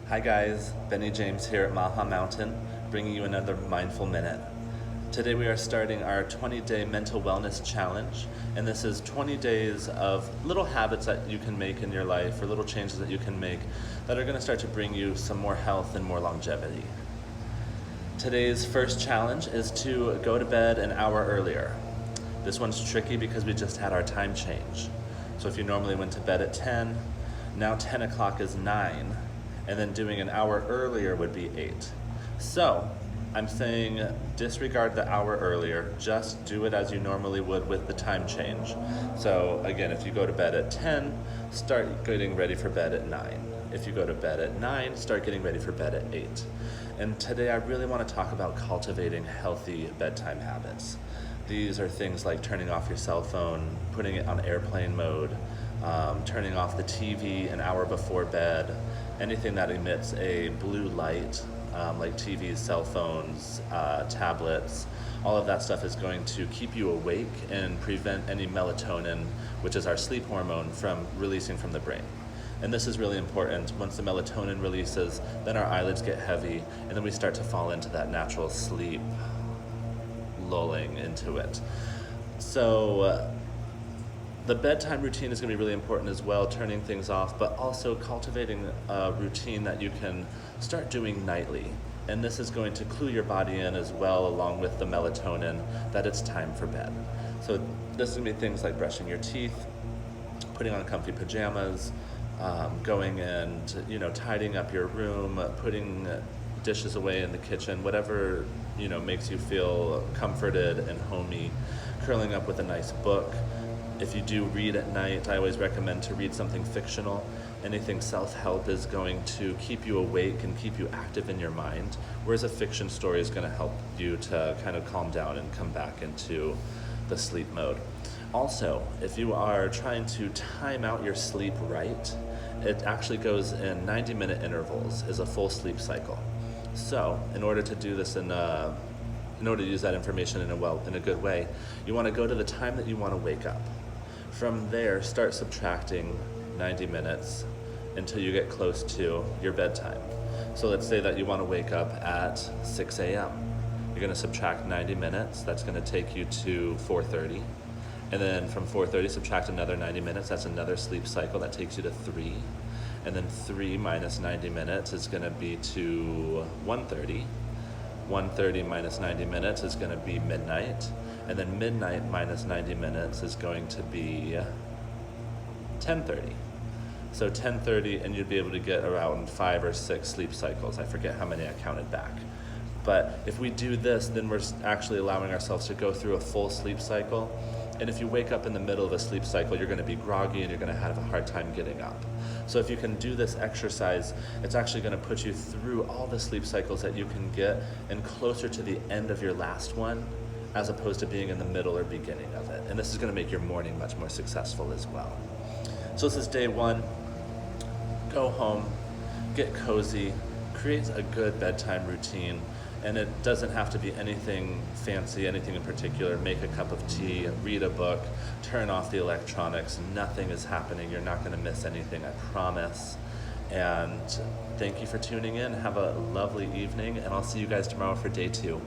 Hi guys, Benny James here at Maha Mountain, bringing you another Mindful Minute. Today we are starting our 20-day mental wellness challenge, and this is 20 days of little habits that you can make in your life, or little changes that you can make that are going to start to bring you some more health and more longevity. Today's first challenge is to go to bed an hour earlier. This one's tricky because we just had our time change. So if you normally went to bed at 10, now 10 o'clock is 9, and then doing an hour earlier would be 8. So I'm saying disregard the hour earlier, just do it as you normally would with the time change. So again, if you go to bed at 10, start getting ready for bed at 9. If you go to bed at 9, start getting ready for bed at 8. And today I really want to talk about cultivating healthy bedtime habits. These are things like turning off your cell phone, putting it on airplane mode, turning off the TV an hour before bed, anything that emits a blue light, like TVs, cell phones, tablets. All of that stuff is going to keep you awake and prevent any melatonin, which is our sleep hormone, from releasing from the brain. And this is really important. Once the melatonin releases, then our eyelids get heavy, and then we start to fall into that natural sleep, lulling into it. So the bedtime routine is going to be really important as well, turning things off, but also cultivating a routine that you can start doing nightly. And this is going to clue your body in as well, along with the melatonin, that it's time for bed. So this is going to be things like brushing your teeth, putting on comfy pajamas, going and tidying up your room, putting dishes away in the kitchen, whatever makes you feel comforted and homey, curling up with a nice book. If you do read at night, I always recommend to read something fictional. Anything self-help is going to keep you awake and keep you active in your mind, whereas a fiction story is going to help you to kind of calm down and come back into the sleep mode. Also, if you are trying to time out your sleep right, it actually goes in 90-minute intervals, is a full sleep cycle. So, in order to do this in order to use that information in a good way, you want to go to the time that you want to wake up. From there, start subtracting 90 minutes until you get close to your bedtime. So let's say that you want to wake up at 6 a.m. You're going to subtract 90 minutes. That's going to take you to 4:30. And then from 4:30, subtract another 90 minutes. That's another sleep cycle. That takes you to 3. And then 3 minus 90 minutes is going to be to 1:30. 1:30 minus 90 minutes is going to be midnight. And then midnight minus 90 minutes is going to be 10:30. So 10:30, and you'd be able to get around 5 or 6 sleep cycles. I forget how many I counted back. But if we do this, then we're actually allowing ourselves to go through a full sleep cycle. And if you wake up in the middle of a sleep cycle, you're going to be groggy and you're going to have a hard time getting up. So if you can do this exercise, it's actually going to put you through all the sleep cycles that you can get and closer to the end of your last one, as opposed to being in the middle or beginning of it. And this is going to make your morning much more successful as well. So this is day 1. Go home, get cozy, create a good bedtime routine. And it doesn't have to be anything fancy, anything in particular. Make a cup of tea, read a book, turn off the electronics. Nothing is happening. You're not going to miss anything, I promise. And thank you for tuning in. Have a lovely evening, and I'll see you guys tomorrow for day 2.